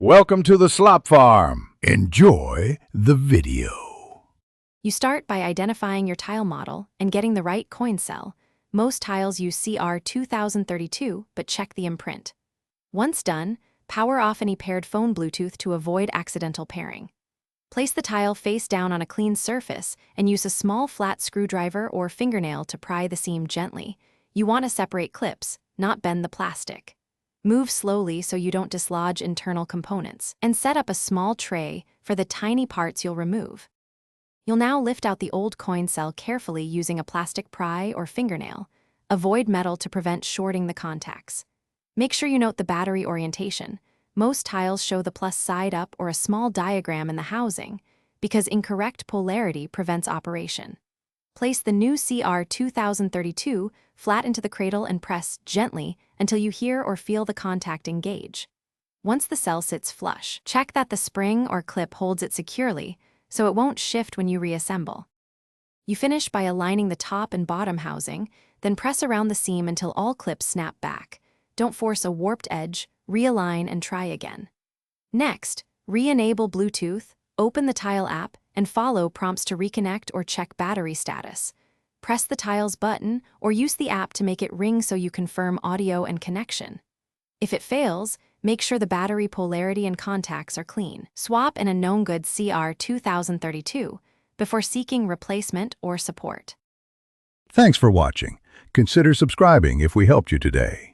Welcome to the Slop Farm. Enjoy the video. You start by identifying your tile model and getting the right coin cell. Most tiles use CR 2032, but check the imprint. Once done, power off any paired phone Bluetooth to avoid accidental pairing. Place the tile face down on a clean surface and use a small flat screwdriver or fingernail to pry the seam gently. You want to separate clips, not bend the plastic. Move slowly so you don't dislodge internal components, and set up a small tray for the tiny parts you'll remove. You'll now lift out the old coin cell carefully using a plastic pry or fingernail. Avoid metal to prevent shorting the contacts. Make sure you note the battery orientation. Most tiles show the plus side up or a small diagram in the housing, because incorrect polarity prevents operation. Place the new CR 2032 flat into the cradle and press gently until you hear or feel the contact engage. Once the cell sits flush, check that the spring or clip holds it securely so it won't shift when you reassemble. You finish by aligning the top and bottom housing, then press around the seam until all clips snap back. Don't force a warped edge, realign and try again. Next, re-enable Bluetooth, open the tile app, and follow prompts to reconnect or check battery status. Press the tiles button or use the app to make it ring so you confirm audio and connection. If it fails, make sure the battery polarity and contacts are clean. Swap in a known good CR 2032 before seeking replacement or support. Thanks for watching. Consider subscribing if we helped you today.